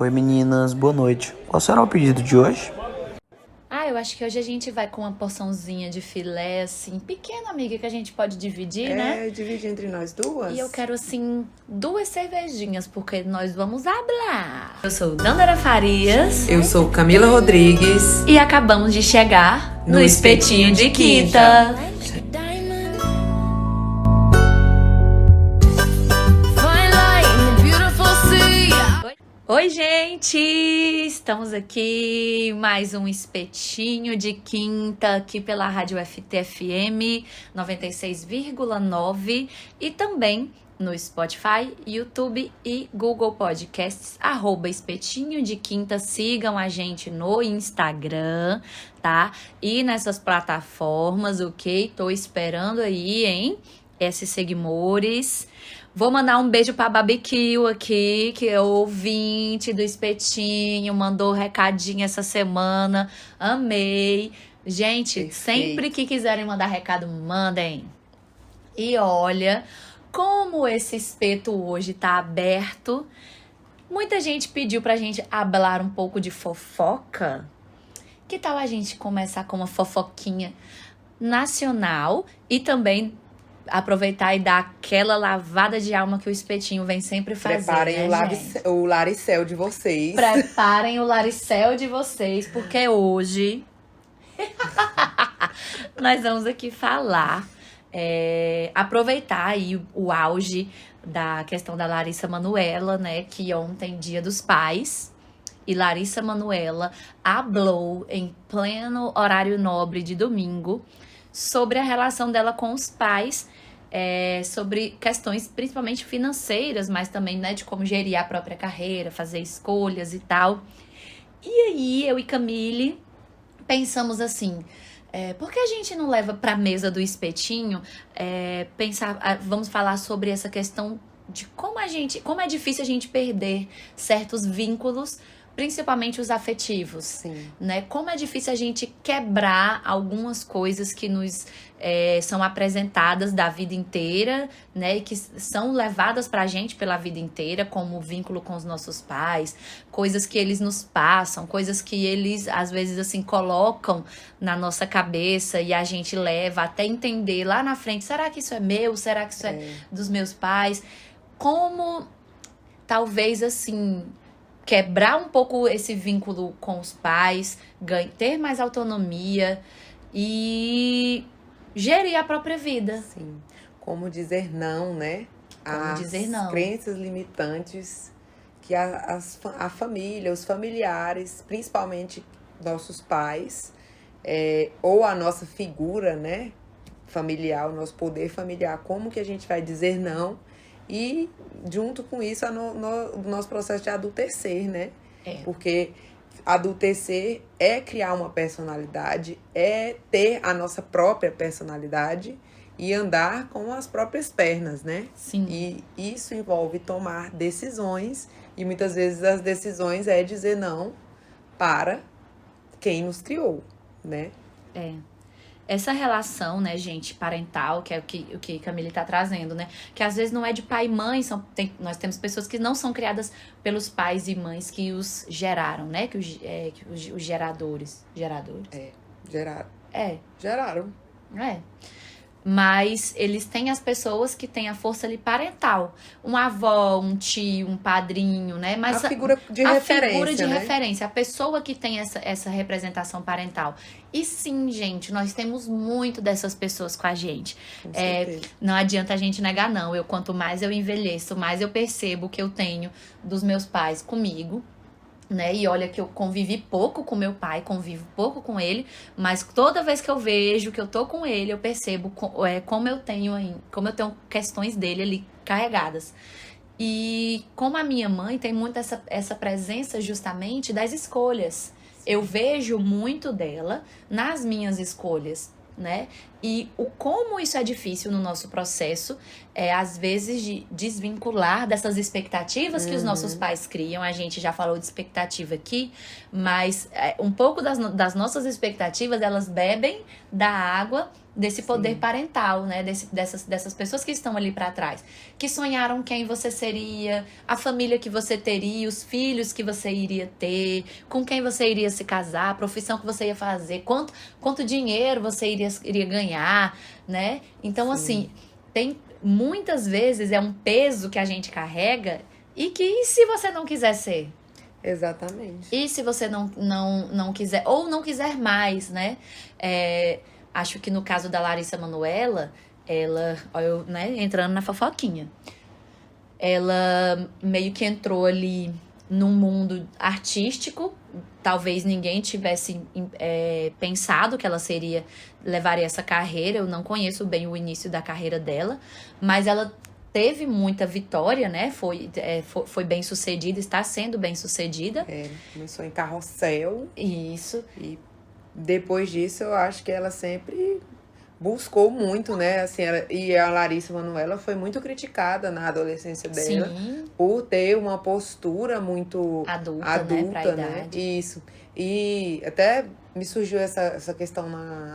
Oi meninas, boa noite. Qual será o pedido de hoje? Eu acho que hoje a gente vai com uma porçãozinha de filé, assim, pequena, amiga, que a gente pode dividir, né? Divide entre nós E eu duas. quero, assim, 2 cervejinhas, porque nós vamos hablar. Eu sou Dandara Farias Eu sou Camila Rodrigues. e acabamos de chegar no Espetinho de Quinta. Oi, gente! Estamos aqui, mais um espetinho de quinta aqui pela Rádio FTFM 96,9 e também no Spotify, YouTube e Google Podcasts, @espetinho de quinta. Sigam a gente no Instagram, tá? E nessas plataformas, ok? Tô esperando aí, hein? Esses seguidores. Vou mandar um beijo pra Barbecue aqui, que é ouvinte do Espetinho, mandou recadinho essa semana. Amei. Gente, Perfeito. sempre que quiserem mandar recado, mandem. E olha, como esse espeto hoje tá aberto, muita gente pediu pra gente hablar um pouco de fofoca. Que tal a gente começar com uma fofoquinha nacional e também aproveitar e dar aquela lavada de alma que o espetinho vem sempre fazendo, Preparem né, gente? o laricel de vocês. Preparem o laricel de vocês, porque hoje nós vamos aqui falar, aproveitar aí o auge da questão da Larissa Manoela, né? Que ontem, Dia dos Pais, e Larissa Manoela hablou em pleno horário nobre de domingo sobre a relação dela com os pais, sobre questões principalmente financeiras, mas também, né, de como gerir a própria carreira, fazer escolhas e tal. E aí, eu e Camille pensamos assim, por que a gente não leva pra mesa do espetinho, vamos falar sobre essa questão de como é difícil a gente perder certos vínculos, principalmente os afetivos. Sim. Né? Como é difícil a gente quebrar algumas coisas que nos são apresentadas da vida inteira, né? E que são levadas pra gente pela vida inteira, como o vínculo com os nossos pais, coisas que eles nos passam, coisas que eles, às vezes, assim, colocam na nossa cabeça e a gente leva até entender lá na frente, será que isso é meu? Será que isso é dos meus pais? Como, talvez, assim, quebrar um pouco esse vínculo com os pais, ter mais autonomia e gerir a própria vida. Sim. Como dizer não, né? Como dizer não. Crenças limitantes que a família, os familiares, principalmente nossos pais, ou a nossa figura, né? Familiar, o nosso poder familiar, como que a gente vai dizer não? E, junto com isso, o nosso processo de adultecer, né? Porque adultecer é criar uma personalidade, é ter a nossa própria personalidade e andar com as próprias pernas, né? Sim. E isso envolve tomar decisões, e muitas vezes as decisões é dizer não para quem nos criou, né? Essa relação, né, gente, parental, que é o que Camille tá trazendo, né? Que às vezes não é de pai e mãe, nós temos pessoas que não são criadas pelos pais e mães que os geraram, né? Que os geradores. Geradores? Geraram. É. Geraram. Mas eles têm as pessoas que têm a força ali parental. Um avó, um tio, um padrinho, né? Mas A figura de a referência, figura de né? referência, a pessoa que tem essa representação parental. E sim, gente, nós temos muito dessas pessoas com a gente. Com certeza. Não adianta a gente negar, não. Quanto mais eu envelheço, mais eu percebo que eu tenho dos meus pais comigo. Né? E olha que eu convivi pouco com meu pai, convivo pouco com ele, mas toda vez que eu vejo que eu tô com ele, eu percebo como eu tenho questões dele ali carregadas. E como a minha mãe tem muito essa presença justamente das escolhas. Eu vejo muito dela nas minhas escolhas, né? E como isso é difícil no nosso processo, às vezes, de desvincular dessas expectativas que os nossos pais criam. A gente já falou de expectativa aqui, mas um pouco das nossas expectativas, elas bebem da água desse poder parental, né? Dessas pessoas que estão ali para trás, que sonharam quem você seria, a família que você teria, os filhos que você iria ter, com quem você iria se casar, a profissão que você ia fazer, quanto dinheiro você iria ganhar, né? Então, assim, muitas vezes é um peso que a gente carrega e se você não quiser ser? Exatamente. E se você não quiser, ou não quiser mais, né? Acho que no caso da Larissa Manoela, entrando na fofoquinha, ela meio que entrou ali num mundo artístico. Talvez ninguém tivesse pensado que ela levaria essa carreira. Eu não conheço bem o início da carreira dela, mas ela teve muita vitória, né? Foi bem sucedida, está sendo bem sucedida. Começou em Carrossel. Isso. E depois disso, eu acho que ela sempre buscou muito, né? Assim, e a Larissa Manoela foi muito criticada na adolescência dela. Sim. Por ter uma postura muito adulta, né? Pra idade. Isso. E até me surgiu essa questão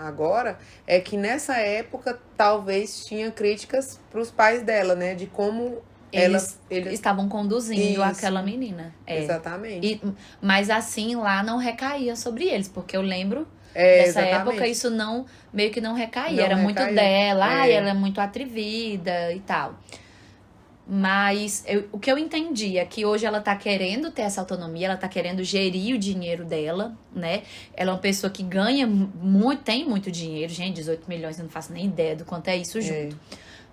agora, é que nessa época talvez tinha críticas para os pais dela, né? De como eles estavam conduzindo aquela menina. Exatamente. Mas assim, lá não recaía sobre eles, porque eu lembro nessa época isso meio que não recaía. Era muito dela, ela é muito atrevida e tal. Mas o que eu entendi é que hoje ela tá querendo ter essa autonomia, ela tá querendo gerir o dinheiro dela, né? Ela é uma pessoa que ganha muito, tem muito dinheiro. Gente, 18 milhões, eu não faço nem ideia do quanto é isso junto.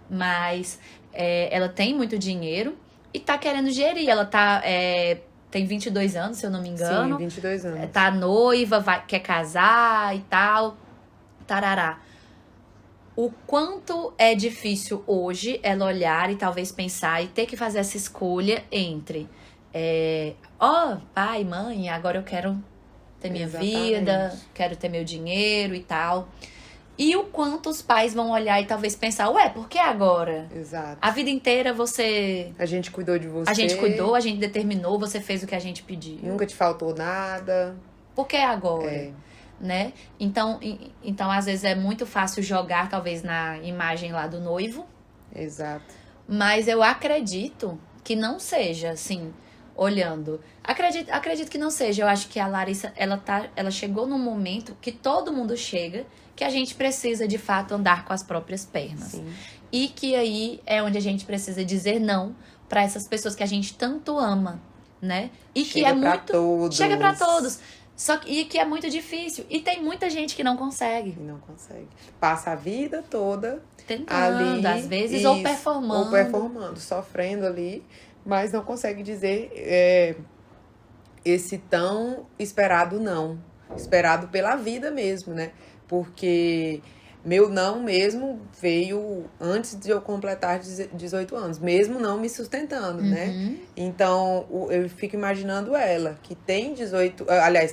Mas ela tem muito dinheiro e tá querendo gerir. Ela tem 22 anos, se eu não me engano. Sim, 22 anos. Tá noiva, quer casar e tal. Tarará. O quanto é difícil hoje ela olhar e talvez pensar e ter que fazer essa escolha entre pai, mãe, agora eu quero ter minha vida, quero ter meu dinheiro e tal. E o quanto os pais vão olhar e talvez pensar, por que agora? Exato. A vida inteira a gente cuidou de você. A gente cuidou, a gente determinou, você fez o que a gente pediu. Nunca te faltou nada. Por que agora? Né? Então, às vezes é muito fácil jogar, talvez, na imagem lá do noivo. Exato. Mas eu acredito que não seja, assim, olhando. Acredito que não seja. Eu acho que a Larissa, ela chegou num momento que todo mundo chega, que a gente precisa, de fato, andar com as próprias pernas. Sim. E que aí é onde a gente precisa dizer não para essas pessoas que a gente tanto ama, né? E que chega pra todos. Chega pra todos. E que é muito difícil. E tem muita gente que não consegue. Não consegue. Passa a vida toda tentando, ali, às vezes, ou performando. Sofrendo ali, mas não consegue dizer esse tão esperado não. Esperado pela vida mesmo, né? Porque meu não mesmo veio antes de eu completar 18 anos, mesmo não me sustentando, né? Então, eu fico imaginando ela, que tem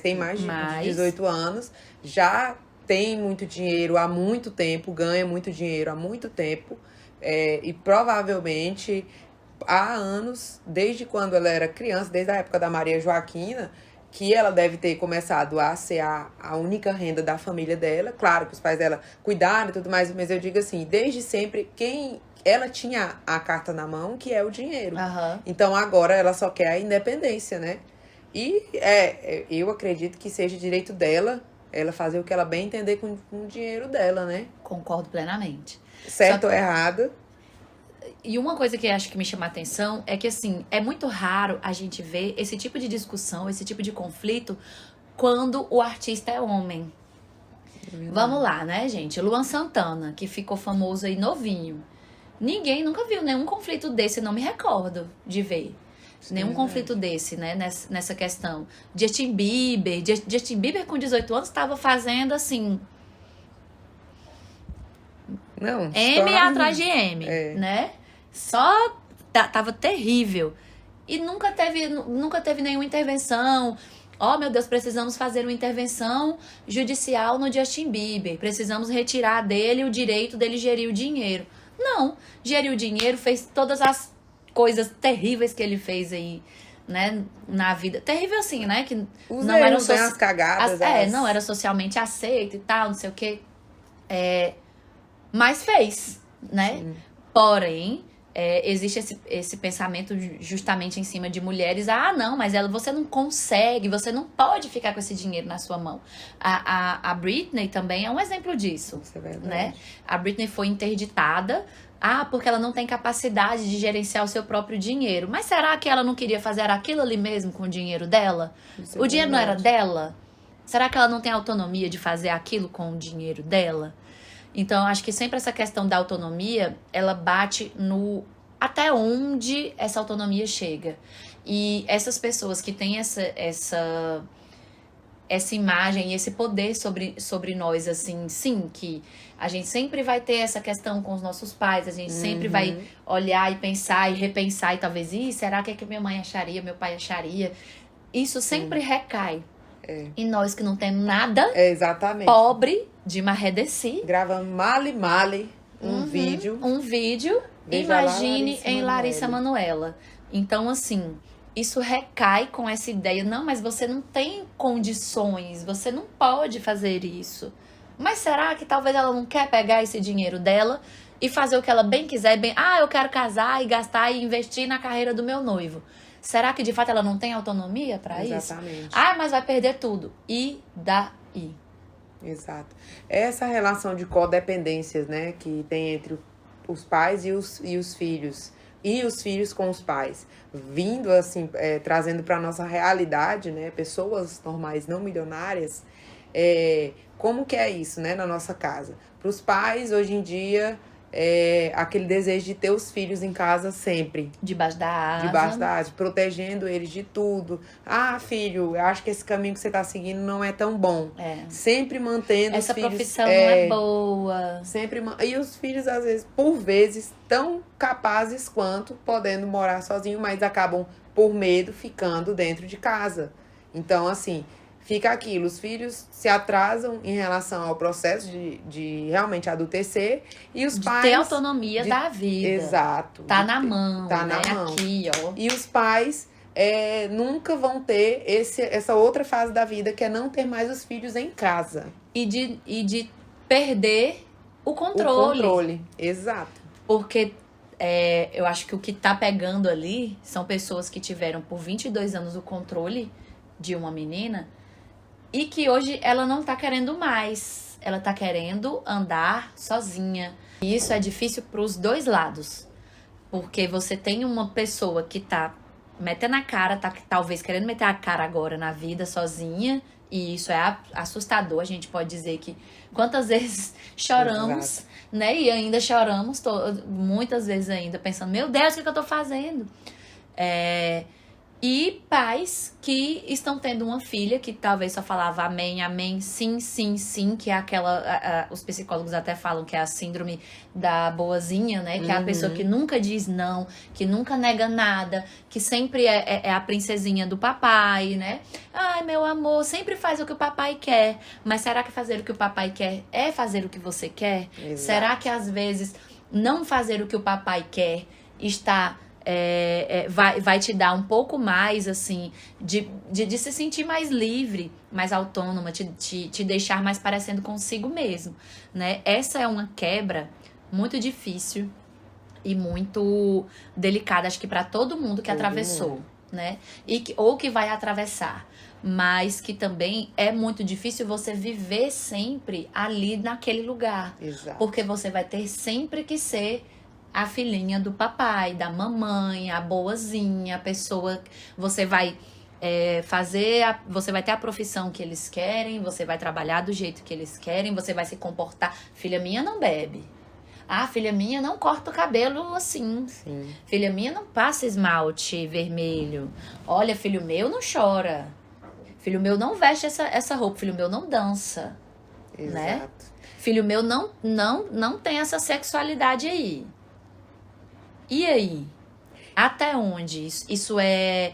tem mais de 18 anos, já tem muito dinheiro há muito tempo, ganha muito dinheiro há muito tempo, e provavelmente há anos, desde quando ela era criança, desde a época da Maria Joaquina, que ela deve ter começado a ser a única renda da família dela. Claro que os pais dela cuidaram e tudo mais, mas eu digo assim, desde sempre, ela tinha a carta na mão, que é o dinheiro. Então, agora ela só quer a independência, né? E eu acredito que seja direito dela, ela fazer o que ela bem entender com o dinheiro dela, né? Concordo plenamente. Certo ou errado. E uma coisa que acho que me chama a atenção é que, assim, é muito raro a gente ver esse tipo de discussão, esse tipo de conflito, quando o artista é homem. Vamos lá, né, gente? Luan Santana, que ficou famoso aí novinho. Ninguém nunca viu nenhum conflito desse, não me recordo de ver. Nenhum conflito desse, né, nessa questão. Justin Bieber com 18 anos estava fazendo, assim... Não, M atrás de M, né? Só tava terrível. E nunca teve nenhuma intervenção. Oh, meu Deus, precisamos fazer uma intervenção judicial no Justin Bieber. Precisamos retirar dele o direito dele gerir o dinheiro. Não, geriu o dinheiro, fez todas as coisas terríveis que ele fez aí, né, na vida. Terrível assim, né? Que Os não eram erros, né, as cagadas. não era socialmente aceito e tal, não sei o quê. Mas fez, né? Sim. Porém, existe esse pensamento justamente em cima de mulheres. Ah, não, mas você não consegue, você não pode ficar com esse dinheiro na sua mão. A Britney também é um exemplo disso. Isso é verdade. Né? A Britney foi interditada. Porque ela não tem capacidade de gerenciar o seu próprio dinheiro. Mas será que ela não queria fazer aquilo ali mesmo com o dinheiro dela? Isso O é dinheiro não era verdade. dela? Será que ela não tem autonomia de fazer aquilo com o dinheiro dela? Então, eu acho que sempre essa questão da autonomia, ela bate no até onde essa autonomia chega. E essas pessoas que têm essa imagem e esse poder sobre nós, assim, sim, que a gente sempre vai ter essa questão com os nossos pais, a gente sempre vai olhar e pensar e repensar e talvez, será que minha mãe acharia, meu pai acharia? Isso sempre recai. E nós que não temos nada, Exatamente. pobre de Marredeci, Gravando male um vídeo. um vídeo, Veja lá, imagine Larissa em Larissa Manoela. Então, assim, isso recai com essa ideia, não, mas você não tem condições, você não pode fazer isso. Mas será que talvez ela não quer pegar esse dinheiro dela e fazer o que ela bem quiser, eu quero casar e gastar e investir na carreira do meu noivo? Será que de fato ela não tem autonomia para isso? Exatamente. Mas vai perder tudo. E daí? Exato. Essa relação de codependências, né, que tem entre os pais e os filhos. E os filhos com os pais. Vindo, assim, trazendo para nossa realidade, né, pessoas normais, não milionárias, como que é isso, né, na nossa casa? Para os pais, hoje em dia, aquele desejo de ter os filhos em casa sempre. Debaixo da asa. Debaixo da asa, protegendo eles de tudo. Filho, eu acho que esse caminho que você tá seguindo não é tão bom. Sempre mantendo Essa os filhos... profissão não é boa. E os filhos, às vezes, por vezes, tão capazes quanto podendo morar sozinho, mas acabam, por medo, ficando dentro de casa. Então, assim, fica aquilo. Os filhos se atrasam em relação ao processo de realmente adultecer e os pais... ter autonomia da vida. Exato. Tá na mão, Tá né? na mão. Aqui, ó. E os pais nunca vão ter essa outra fase da vida, que é não ter mais os filhos em casa. E de perder o O controle. controle, exato. Porque eu acho que o que tá pegando ali são pessoas que tiveram por 22 anos o controle de uma menina e que hoje ela não tá querendo mais. Ela tá querendo andar sozinha. E isso é difícil pros dois lados. Porque você tem uma pessoa que tá metendo a cara, tá talvez querendo meter a cara agora na vida sozinha. E isso é assustador. A gente pode dizer que quantas vezes choramos, Exato. né? E ainda choramos, muitas vezes ainda, pensando, meu Deus, o que eu tô fazendo? E pais que estão tendo uma filha que talvez só falava amém, amém, sim, sim, sim, que é aquela... os psicólogos até falam que é a síndrome da boazinha, né? Que é a pessoa que nunca diz não, que nunca nega nada, que sempre é a princesinha do papai, né? Ai, meu amor, sempre faz o que o papai quer. Mas será que fazer o que o papai quer é fazer o que você quer? Exato. Será que às vezes não fazer o que o papai quer está... vai te dar um pouco mais, assim, de se sentir mais livre, mais autônoma, te deixar mais parecendo consigo mesmo, né? Essa é uma quebra muito difícil e muito delicada, acho que para todo mundo que atravessou, né? Ou que vai atravessar. Mas que também é muito difícil você viver sempre ali naquele lugar. Exato. Porque você vai ter sempre que ser a filhinha do papai, da mamãe, a boazinha, a pessoa... Você vai você vai ter a profissão que eles querem, você vai trabalhar do jeito que eles querem, você vai se comportar... Filha minha não bebe. Filha minha não corta o cabelo assim. Sim. Filha minha não passa esmalte vermelho. Olha, filho meu não chora. Filho meu não veste essa roupa. Filho meu não dança. Exato. Né? Filho meu não tem essa sexualidade aí. E aí? Até onde isso é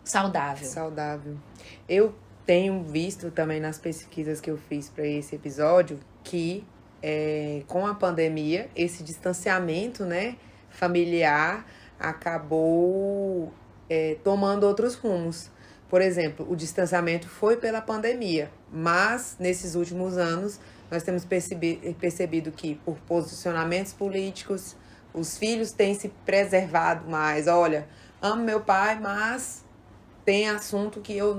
saudável. Saudável. Eu tenho visto também nas pesquisas que eu fiz para esse episódio que com a pandemia, esse distanciamento, né, familiar acabou tomando outros rumos. Por exemplo, o distanciamento foi pela pandemia, mas nesses últimos anos nós temos percebido que por posicionamentos políticos, os filhos têm se preservado mais. Olha, amo meu pai, mas tem assunto que eu,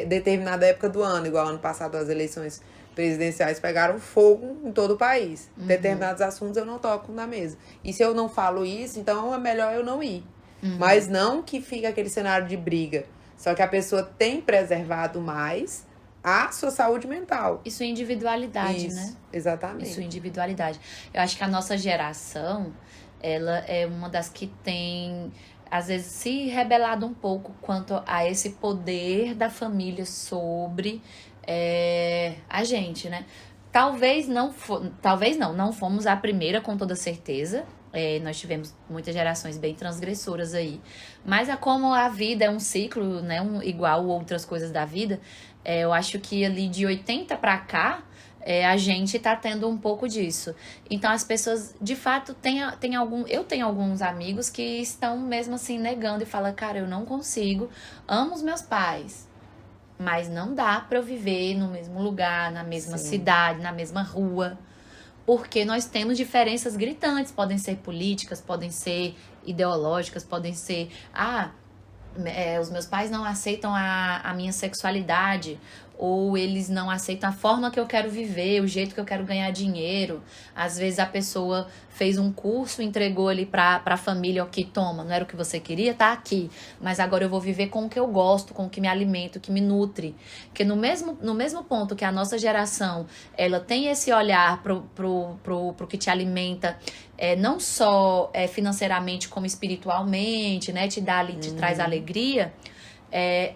determinada época do ano, igual ano passado as eleições presidenciais pegaram fogo em todo o país. Determinados assuntos eu não toco na mesa. E se eu não falo isso, então é melhor eu não ir. Mas não que fique aquele cenário de briga. Só que a pessoa tem preservado mais a sua saúde mental. Isso é individualidade, Isso, né? exatamente. Isso é individualidade. Eu acho que a nossa geração, ela é uma das que tem, às vezes, se rebelado um pouco quanto a esse poder da família sobre a gente, né? Talvez não fomos a primeira, com toda certeza. Nós tivemos muitas gerações bem transgressoras aí. Mas como a vida é um ciclo, né? Igual outras coisas da vida, eu acho que ali de 80 pra cá, a gente tá tendo um pouco disso. Então as pessoas, de fato, eu tenho alguns amigos que estão mesmo assim negando e falam, cara, eu não consigo, amo os meus pais, mas não dá pra eu viver no mesmo lugar, na mesma cidade, na mesma rua. Porque nós temos diferenças gritantes, podem ser políticas, podem ser ideológicas, podem ser... os meus pais não aceitam a minha sexualidade, ou eles não aceitam a forma que eu quero viver, o jeito que eu quero ganhar dinheiro. Às vezes a pessoa fez um curso, entregou ali pra família, ok, toma, não era o que você queria, tá aqui. Mas agora eu vou viver com o que eu gosto, com o que me alimenta, o que me nutre. Porque no mesmo ponto que a nossa geração, ela tem esse olhar pro que te alimenta, não só financeiramente, como espiritualmente, né? Te dá ali, te traz alegria.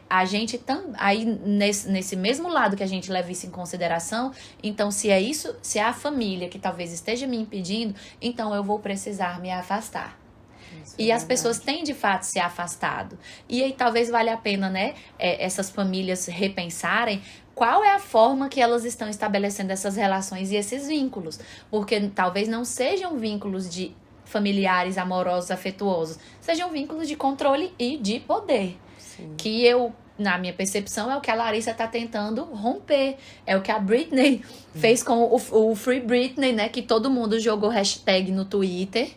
A gente aí nesse mesmo lado que a gente leva isso em consideração, então se é isso, se é a família que talvez esteja me impedindo, então eu vou precisar me afastar. E as pessoas têm de fato se afastado. E aí talvez valha a pena, né, essas famílias repensarem qual é a forma que elas estão estabelecendo essas relações e esses vínculos. Porque talvez não sejam vínculos de familiares, amorosos, afetuosos, sejam vínculos de controle e de poder. Que na minha percepção, é o que a Larissa tá tentando romper. É o que a Britney fez com o Free Britney, né? Que todo mundo jogou hashtag no Twitter.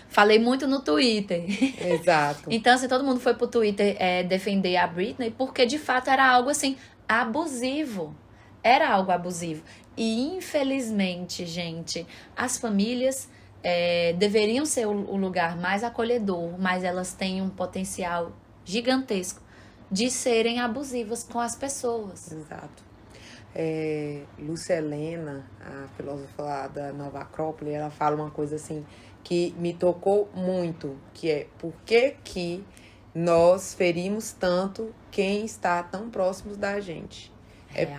Falei muito no Twitter. Exato. Então, assim, todo mundo foi pro Twitter defender a Britney, porque de fato era algo, assim, abusivo. Era algo abusivo. E, infelizmente, gente, as famílias... deveriam ser o lugar mais acolhedor, mas elas têm um potencial gigantesco de serem abusivas com as pessoas. Exato. Lúcia Helena, a filósofa lá da Nova Acrópole, ela fala uma coisa assim que me tocou muito, que é por que nós ferimos tanto quem está tão próximo da gente?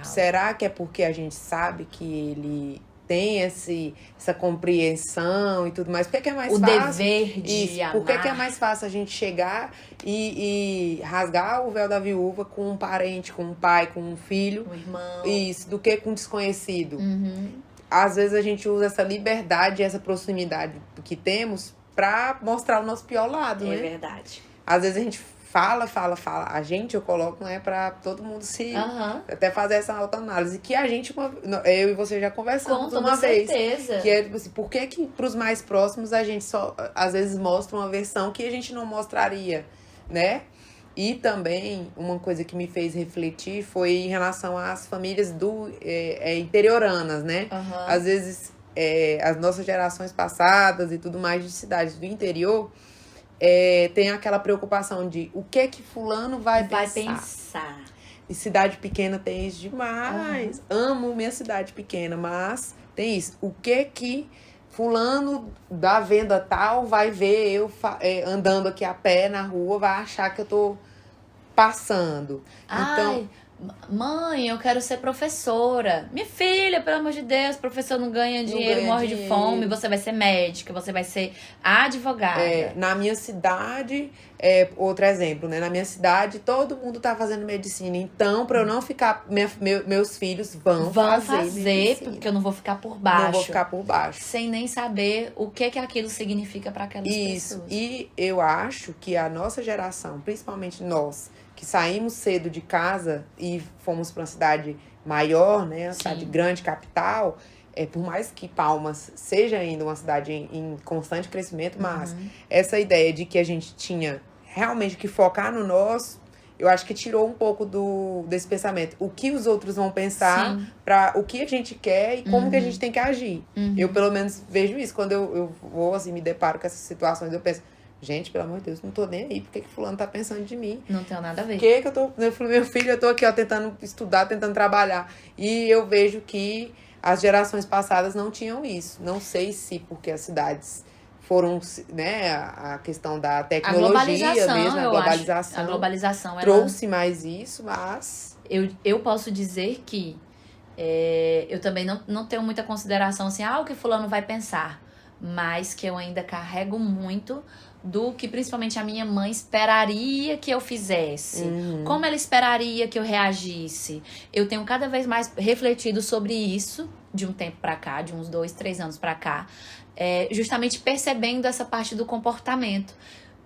Será que é porque a gente sabe que ele tem essa compreensão e tudo mais? Por que é mais fácil? O dever de amar. Por que é mais fácil a gente chegar e rasgar o véu da viúva com um parente, com um pai, com um filho? Um irmão. Isso, do que com um desconhecido. Às vezes a gente usa essa liberdade, essa proximidade que temos pra mostrar o nosso pior lado, né? É verdade. Às vezes a gente fala. A gente, eu coloco, não é pra todo mundo se... Até fazer essa autoanálise. Que a gente, eu e você já conversamos uma vez. Com certeza. Que é, tipo assim, por que pros mais próximos a gente só, às vezes, mostra uma versão que a gente não mostraria, né? E também, uma coisa que me fez refletir foi em relação às famílias interioranas, né? Às vezes, as nossas gerações passadas e tudo mais de cidades do interior... tem aquela preocupação de o que fulano vai pensar. E cidade pequena tem isso demais. Amo minha cidade pequena, mas tem isso. O que fulano da venda tal vai ver eu andando aqui a pé na rua, vai achar que eu tô passando. Ai, então, Mãe, eu quero ser professora. Minha filha, pelo amor de Deus, professor não ganha dinheiro, ganha morre de dinheiro. fome. Você vai ser médica, você vai ser advogada. Na minha cidade, outro exemplo, né? Na minha cidade, todo mundo tá fazendo medicina. Então, pra eu não ficar... meus filhos vão fazer medicina. Porque eu não vou ficar por baixo. Não vou ficar por baixo. Sem nem saber o que aquilo significa para aquelas pessoas. E eu acho que a nossa geração, principalmente nós, que saímos cedo de casa e fomos para uma cidade maior, né? Uma cidade grande, capital, por mais que Palmas seja ainda uma cidade em constante crescimento, mas essa ideia de que a gente tinha realmente que focar no nosso, eu acho que tirou um pouco desse pensamento. O que os outros vão pensar, para o que a gente quer e como que a gente tem que agir. Eu, pelo menos, vejo isso. Quando eu vou, assim, me deparo com essas situações, eu penso, gente, pelo amor de Deus, não tô nem aí. Por que fulano tá pensando de mim? Não tem nada a ver. Por que eu tô... Eu falei, meu filho, eu tô aqui, ó, tentando estudar, tentando trabalhar. E eu vejo que as gerações passadas não tinham isso. Não sei se porque as cidades foram, né, a questão da tecnologia mesmo, a globalização. A globalização trouxe mais isso, mas... Eu posso dizer que eu também não tenho muita consideração assim, o que fulano vai pensar. Mas que eu ainda carrego muito do que principalmente a minha mãe esperaria que eu fizesse. Como ela esperaria que eu reagisse. Eu tenho cada vez mais refletido sobre isso de um tempo pra cá, de uns 2, 3 anos pra cá. Justamente percebendo essa parte do comportamento.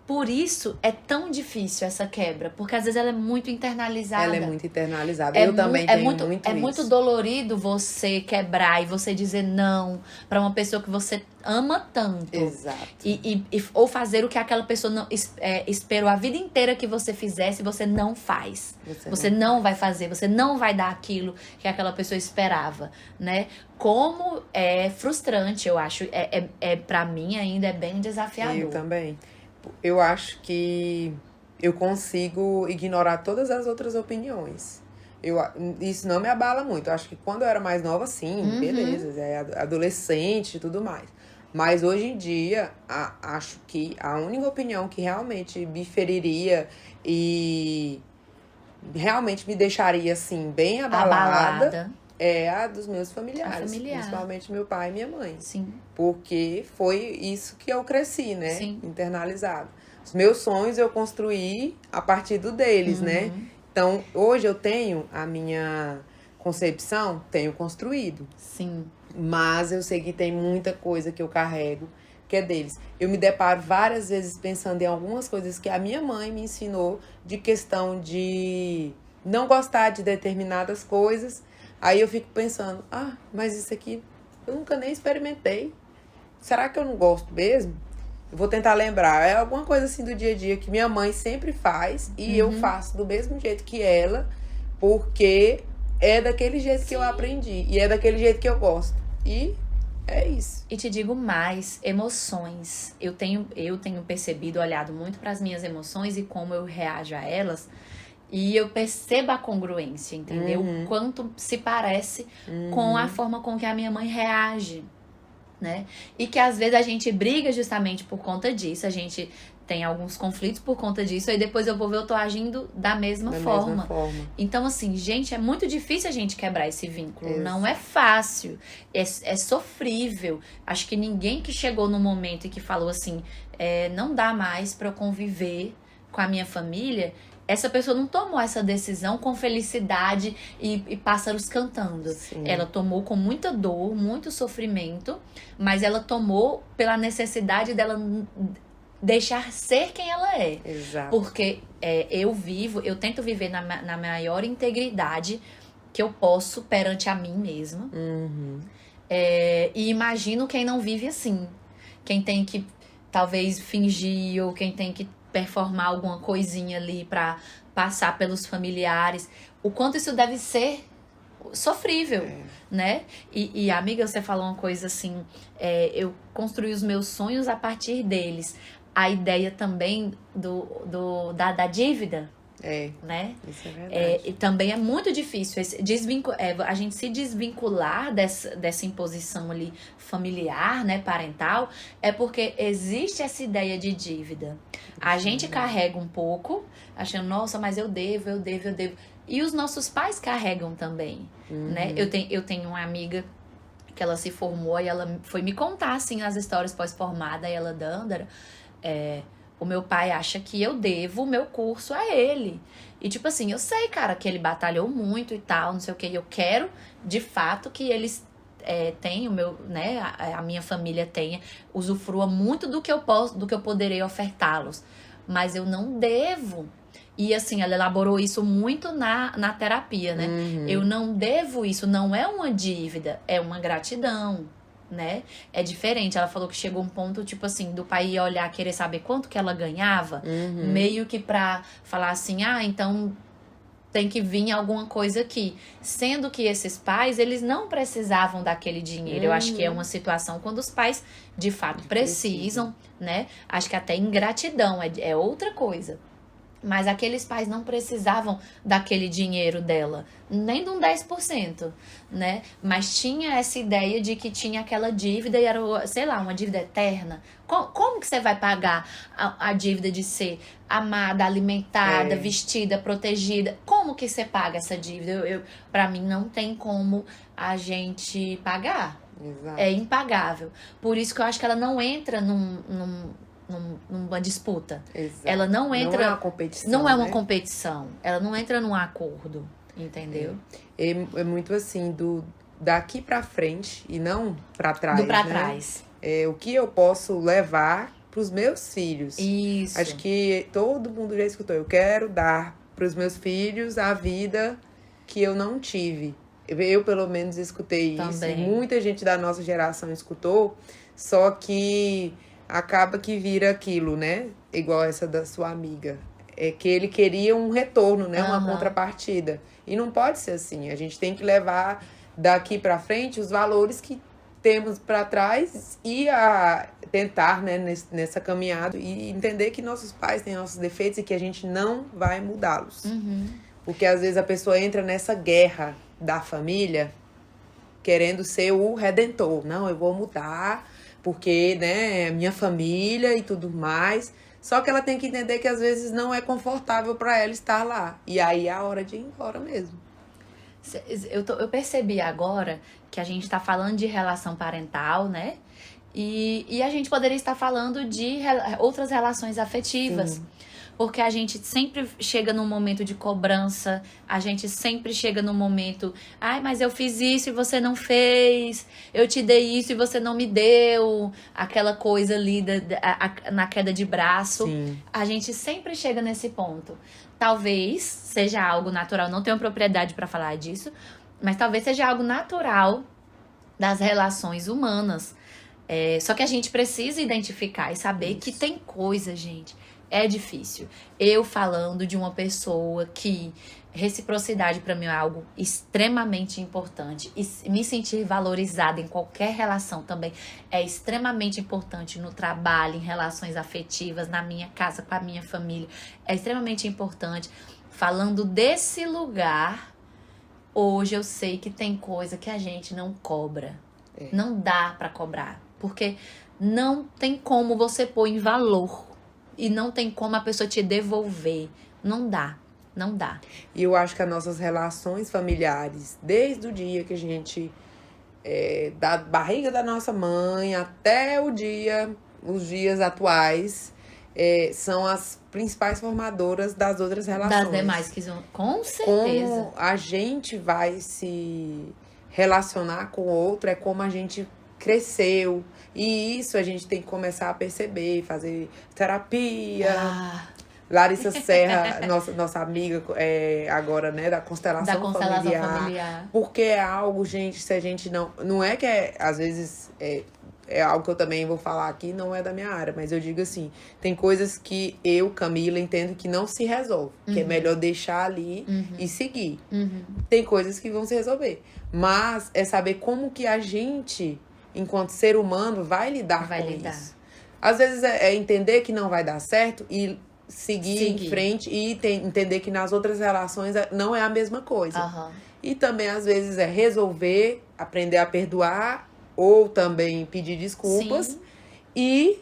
Por isso é tão difícil essa quebra, porque às vezes ela é muito internalizada. Ela é muito internalizada. Eu também tenho muito isso. É muito dolorido você quebrar e você dizer não pra uma pessoa que você ama tanto. Exato. Ou fazer o que aquela pessoa não, esperou a vida inteira que você fizesse e você não faz. Você não vai fazer, você não vai dar aquilo que aquela pessoa esperava, né? Como é frustrante, eu acho. Pra mim ainda é bem desafiador. Eu também. Eu acho que eu consigo ignorar todas as outras opiniões. Isso não me abala muito. Eu acho que quando eu era mais nova, sim, beleza, adolescente e tudo mais. Mas hoje em dia, acho que a única opinião que realmente me feriria e realmente me deixaria, assim, bem abalada. É a dos meus familiares. Principalmente meu pai e minha mãe. Sim. Porque foi isso que eu cresci, né? Sim. Internalizado. Os meus sonhos eu construí a partir deles, né? Então, hoje eu tenho a minha concepção, tenho construído. Sim. Mas eu sei que tem muita coisa que eu carrego que é deles. Eu me deparo várias vezes pensando em algumas coisas que a minha mãe me ensinou de questão de não gostar de determinadas coisas. Aí eu fico pensando, mas isso aqui eu nunca nem experimentei. Será que eu não gosto mesmo? Eu vou tentar lembrar. É alguma coisa assim do dia a dia que minha mãe sempre faz e eu faço do mesmo jeito que ela, porque é daquele jeito que eu aprendi e é daquele jeito que eu gosto. E é isso. E te digo mais, emoções. Eu tenho percebido, olhado muito para as minhas emoções e como eu reajo a elas. E eu percebo a congruência, entendeu? O quanto se parece com a forma com que a minha mãe reage, né? E que às vezes a gente briga justamente por conta disso. A gente tem alguns conflitos por conta disso. Aí depois eu vou ver, eu tô agindo da mesma forma. Então, assim, gente, é muito difícil a gente quebrar esse vínculo. Isso. Não é fácil. É sofrível. Acho que ninguém que chegou no momento e que falou assim, não dá mais pra eu conviver com a minha família... Essa pessoa não tomou essa decisão com felicidade e pássaros cantando. Sim. Ela tomou com muita dor, muito sofrimento, mas ela tomou pela necessidade dela deixar ser quem ela é. Exato. Porque eu tento viver na maior integridade que eu posso perante a mim mesma. E imagino quem não vive assim. Quem tem que talvez fingir ou quem tem que performar alguma coisinha ali pra passar pelos familiares. O quanto isso deve ser sofrível, né? E amiga, você falou uma coisa assim, eu construí os meus sonhos a partir deles. A ideia também da dívida, né? Isso é verdade. E também é muito difícil a gente se desvincular dessa imposição ali familiar, né, parental, é porque existe essa ideia de dívida. A gente carrega um pouco, achando, nossa, mas eu devo. E os nossos pais carregam também, né? Eu tenho uma amiga que ela se formou e ela foi me contar, assim, as histórias pós-formada, e ela, Dandara, o meu pai acha que eu devo o meu curso a ele. E tipo assim, eu sei, cara, que ele batalhou muito e tal, não sei o que. Eu quero, de fato, que eles tenham, né, a minha família tenha, usufrua muito do que eu posso, do que eu poderei ofertá-los. Mas eu não devo. E assim, ela elaborou isso muito na terapia, né? Eu não devo isso, não é uma dívida, é uma gratidão, né? É diferente. Ela falou que chegou um ponto, tipo assim, do pai ir olhar, querer saber quanto que ela ganhava, meio que pra falar assim, então tem que vir alguma coisa aqui. Sendo que esses pais, eles não precisavam daquele dinheiro. Eu acho que é uma situação quando os pais, de fato, precisam, né? Acho que até ingratidão é outra coisa. Mas aqueles pais não precisavam daquele dinheiro dela, nem de um 10%, né? Mas tinha essa ideia de que tinha aquela dívida e era, sei lá, uma dívida eterna. Como que você vai pagar a dívida de ser amada, alimentada, vestida, protegida? Como que você paga essa dívida? Pra mim, não tem como a gente pagar. Exato. É impagável. Por isso que eu acho que ela não entra numa disputa. Exato. Ela não entra. Não é uma competição. Não é uma né? competição. Ela não entra num acordo. Entendeu? É muito assim, daqui pra frente e não pra trás. Do pra né? trás. O que eu posso levar pros meus filhos. Isso. Acho que todo mundo já escutou. Eu quero dar pros meus filhos a vida que eu não tive. Eu pelo menos, escutei isso. Também. Muita gente da nossa geração escutou. Só que acaba que vira aquilo, né? Igual essa da sua amiga. É que ele queria um retorno, né? Uma contrapartida. E não pode ser assim. A gente tem que levar daqui pra frente os valores que temos pra trás e a tentar, né, nessa caminhada e entender que nossos pais têm nossos defeitos e que a gente não vai mudá-los. Porque às vezes a pessoa entra nessa guerra da família querendo ser o redentor. Não, eu vou mudar porque, né, minha família e tudo mais. Só que ela tem que entender que às vezes não é confortável para ela estar lá. E aí é a hora de ir embora mesmo. Eu percebi agora que a gente tá falando de relação parental, né? E a gente poderia estar falando de outras relações afetivas. Sim. Porque a gente sempre chega num momento de cobrança, a gente sempre chega num momento, mas eu fiz isso e você não fez, eu te dei isso e você não me deu, aquela coisa ali na queda de braço. Sim. A gente sempre chega nesse ponto. Talvez seja algo natural, não tenho propriedade para falar disso, mas talvez seja algo natural das relações humanas. Só que a gente precisa identificar e saber que tem coisa, gente. É difícil. Eu falando de uma pessoa que reciprocidade para mim é algo extremamente importante. E me sentir valorizada em qualquer relação também é extremamente importante no trabalho, em relações afetivas, na minha casa, com a minha família. É extremamente importante. Falando desse lugar, hoje eu sei que tem coisa que a gente não cobra. Não dá para cobrar. Porque não tem como você pôr em valor. E não tem como a pessoa te devolver. Não dá. Não dá. E eu acho que as nossas relações familiares, desde o dia que a gente, da barriga da nossa mãe até os dias atuais, são as principais formadoras das outras relações. Das demais, com certeza. Como a gente vai se relacionar com o outro, é como a gente cresceu. E isso a gente tem que começar a perceber, fazer terapia. Larissa Serra, nossa amiga agora, né, da constelação familiar. Porque é algo, gente, se a gente não... Não é que às vezes, é algo que eu também vou falar aqui, não é da minha área, mas eu digo assim, tem coisas que eu, Camila, entendo que não se resolve. Que é melhor deixar ali e seguir. Tem coisas que vão se resolver. Mas é saber como que a gente, enquanto ser humano, vai lidar com isso. Às vezes é entender que não vai dar certo e seguir em frente e entender que nas outras relações não é a mesma coisa. Aham. E também, às vezes, é resolver, aprender a perdoar ou também pedir desculpas. Sim. E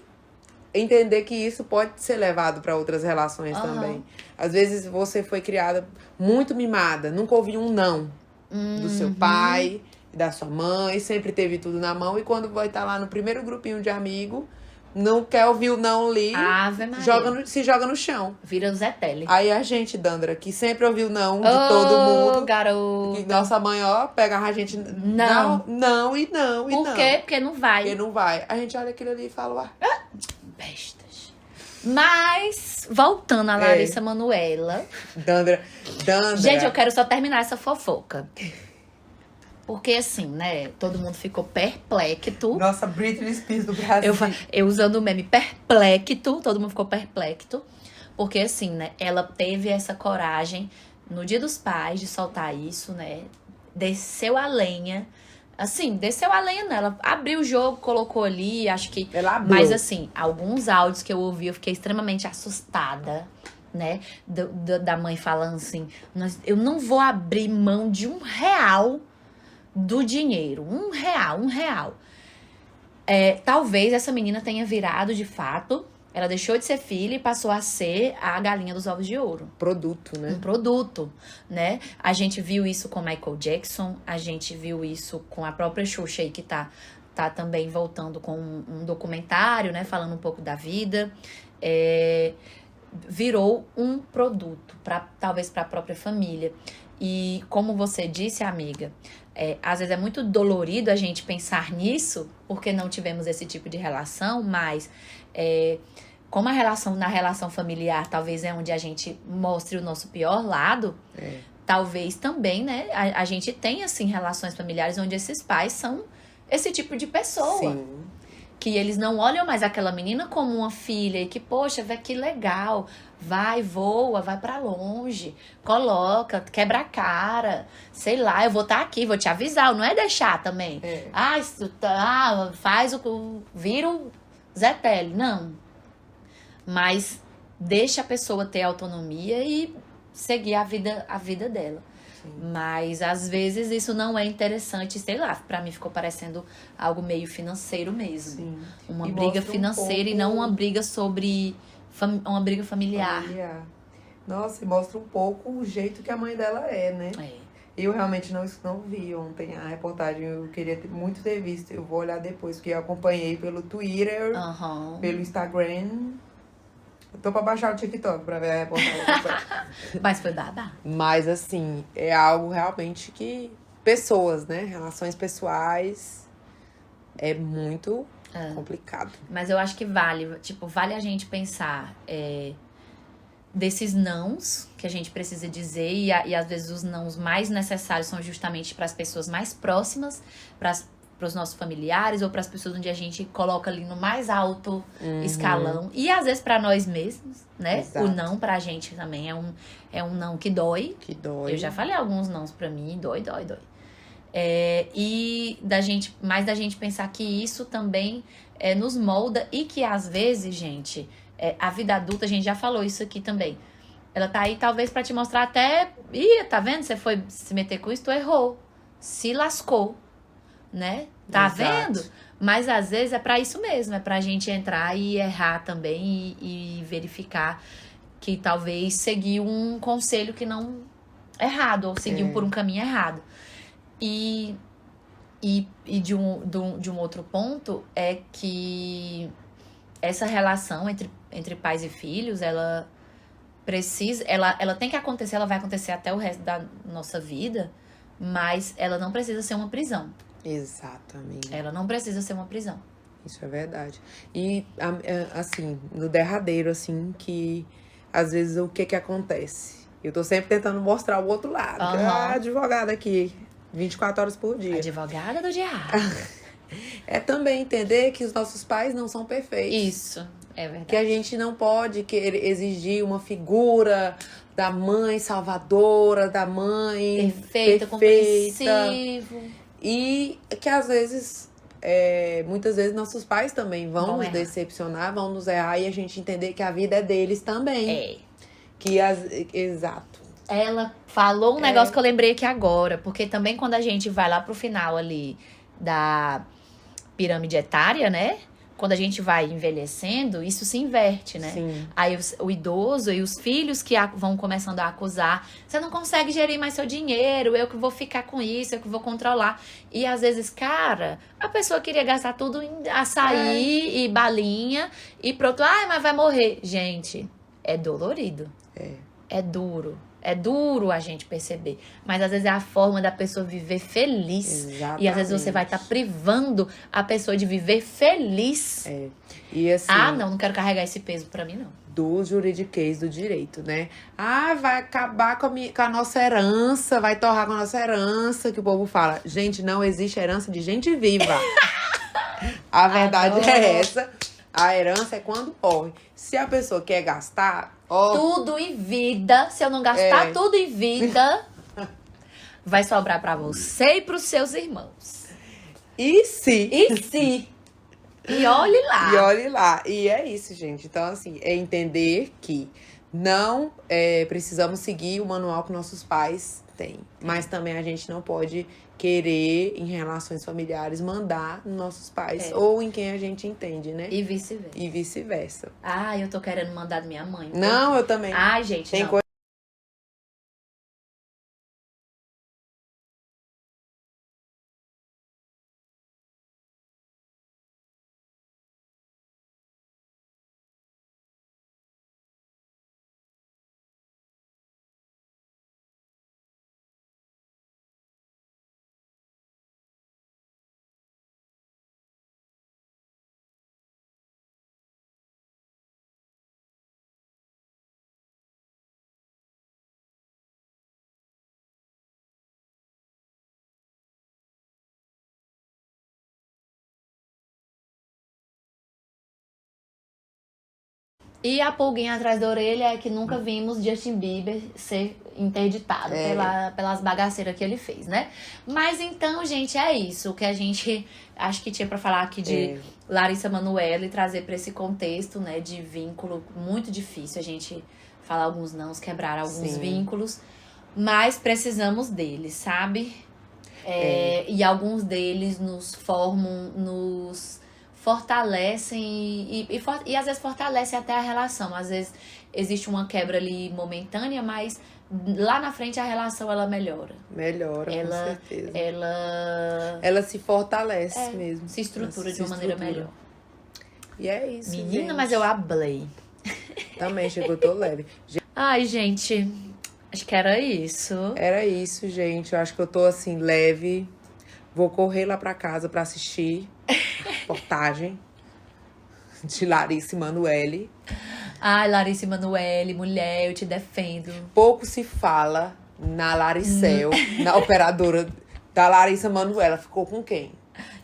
entender que isso pode ser levado para outras relações Aham. também. Às vezes você foi criada muito mimada, nunca ouviu um não do seu pai, da sua mãe, sempre teve tudo na mão. E quando vai estar lá no primeiro grupinho de amigo, não quer ouvir o não ali, Ave Maria. se joga no chão. Vira o Zé Tele. Aí a gente, Dandra, que sempre ouviu não de todo mundo. Garoto. Que nossa mãe, ó, pegava a gente Não. não e não e não. Por quê? Porque não vai. Porque não vai. A gente olha aquilo ali e fala, ué. Bestas. Mas, voltando a Larissa Manoela. Dandra. Gente, eu quero só terminar essa fofoca. Porque assim, né? Todo mundo ficou perplexo. Nossa, Britney Spears do Brasil. Eu usando o meme perplexo. Todo mundo ficou perplexo. Porque assim, né? Ela teve essa coragem no Dia dos Pais de soltar isso, né? Desceu a lenha. Assim, desceu a lenha, não. Ela abriu o jogo, colocou ali, acho que... Ela abriu. Mas assim, alguns áudios que eu ouvi, eu fiquei extremamente assustada, né? Da mãe falando assim, eu não vou abrir mão de R$1 do dinheiro. R$1. Talvez essa menina tenha virado, de fato, ela deixou de ser filha e passou a ser a galinha dos ovos de ouro. Produto, né? Um produto, né? A gente viu isso com Michael Jackson, a gente viu isso com a própria Xuxa aí, que tá também voltando com um documentário, né? Falando um pouco da vida. Virou um produto, talvez para a própria família. E como você disse, amiga, às vezes é muito dolorido a gente pensar nisso, porque não tivemos esse tipo de relação, mas como na relação familiar talvez é onde a gente mostre o nosso pior lado, talvez também, né, a gente tenha, assim, relações familiares onde esses pais são esse tipo de pessoa. Sim. Que eles não olham mais aquela menina como uma filha e que, poxa, vê que legal, vai, voa, vai pra longe, coloca, quebra a cara, sei lá, eu vou estar aqui, vou te avisar, não é deixar também. Vira o Zé Tele, não. Mas deixa a pessoa ter autonomia e seguir a vida dela. Mas, às vezes, isso não é interessante, sei lá, pra mim ficou parecendo algo meio financeiro mesmo. Sim. Uma E briga mostra financeira e não uma briga sobre... uma briga familiar. Nossa, e mostra um pouco o jeito que a mãe dela é, né? É. Eu realmente não vi ontem a reportagem, eu queria muito ter visto. Eu vou olhar depois, porque eu acompanhei pelo Twitter, pelo Instagram. Eu tô pra baixar o TikTok pra ver a reportagem. Mas foi babá. Mas, assim, é algo realmente que... Pessoas, né? Relações pessoais é muito complicado. Mas eu acho que vale a gente pensar desses nãos que a gente precisa dizer e às vezes os nãos mais necessários são justamente para as pessoas mais próximas, para os nossos familiares ou para as pessoas onde a gente coloca ali no mais alto escalão. E às vezes para nós mesmos, né? Exato. O não pra gente também é um não que dói. Que dói. Eu já falei alguns nãos pra mim, dói. E da gente pensar que isso também nos molda e que às vezes, gente, a vida adulta, a gente já falou isso aqui também. Ela tá aí talvez pra te mostrar até... Ih, tá vendo? Você foi se meter com isso, tu errou. Se lascou, né? Tá Exato. vendo? Mas às vezes é pra isso mesmo. É pra gente entrar e errar também e verificar que talvez seguiu um conselho que não... errado, ou seguiu por um caminho errado. E de um outro ponto é que essa relação entre pais e filhos, ela tem que acontecer, ela vai acontecer até o resto da nossa vida, mas ela não precisa ser uma prisão. Exatamente. Ela não precisa ser uma prisão. Isso é verdade. E, assim, no derradeiro, assim, que às vezes o que acontece? Eu tô sempre tentando mostrar o outro lado. Uhum. Que é a advogada aqui, 24 horas por dia. Advogada do diabo. É também entender que os nossos pais não são perfeitos. Isso, é verdade. Que a gente não pode querer exigir uma figura da mãe salvadora, da mãe Perfeita, compreensivo. E que às vezes muitas vezes nossos pais também vão Vão nos errar. decepcionar, vão nos errar e a gente entender que a vida é deles também. É. Exato. Ela falou um negócio que eu lembrei aqui agora, porque também quando a gente vai lá pro final ali da pirâmide etária, né? Quando a gente vai envelhecendo, isso se inverte, né? Sim. Aí o idoso e os filhos que vão começando a acusar, você não consegue gerir mais seu dinheiro, eu que vou ficar com isso, eu que vou controlar. E às vezes, cara, a pessoa queria gastar tudo em açaí e balinha e pronto, mas vai morrer. Gente, é dolorido. É duro. É duro a gente perceber. Mas às vezes é a forma da pessoa viver feliz. Exatamente. E às vezes você vai estar privando a pessoa de viver feliz. E assim, Não quero carregar esse peso pra mim, não. do juridiquês do direito, né? Vai acabar com a nossa herança, vai torrar com a nossa herança, que o povo fala. Gente, não existe herança de gente viva. A verdade não. é essa. A herança é quando morre. Se a pessoa quer gastar, Tudo em vida, se eu não gastar tudo em vida, vai sobrar pra você e pros seus irmãos. e se? E se? E olhe lá. E olhe lá. E é isso, gente. Então, assim, é entender que não precisamos seguir o manual que nossos pais têm. Mas também a gente não pode querer, em relações familiares, mandar nos nossos pais. Ou em quem a gente entende, né? E vice-versa. E vice-versa. Eu tô querendo mandar da minha mãe. Não, eu também. Gente, Tem não. coisa. E a pulguinha atrás da orelha é que nunca vimos Justin Bieber ser interditado pelas bagaceiras que ele fez, né? Mas então, gente, é isso. O que a gente acho que tinha pra falar aqui de Larissa Manoela e trazer pra esse contexto, né? De vínculo muito difícil. A gente falar alguns nãos, quebrar alguns vínculos. Mas precisamos deles, sabe? E alguns deles nos formam, nos fortalecem e às vezes fortalecem até a relação. Às vezes existe uma quebra ali momentânea, mas lá na frente a relação ela melhora. Melhora, com certeza. Ela se fortalece mesmo. se estrutura de uma maneira melhor. E é isso, Menina, gente. mas eu hablei. Também chegou, tô leve. Ai, gente, acho que era isso. Era isso, gente. Eu acho que eu tô assim, leve. Vou correr lá pra casa pra assistir a reportagem de Larissa Manoela. Ai, Larissa Manoela, mulher, eu te defendo. Pouco se fala na Laricel, na operadora da Larissa Manoela. Ficou com quem?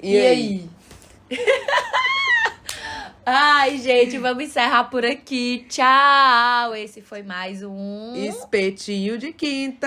E aí? Ai, gente, vamos encerrar por aqui. Tchau! Esse foi mais um Espetinho de Quinta.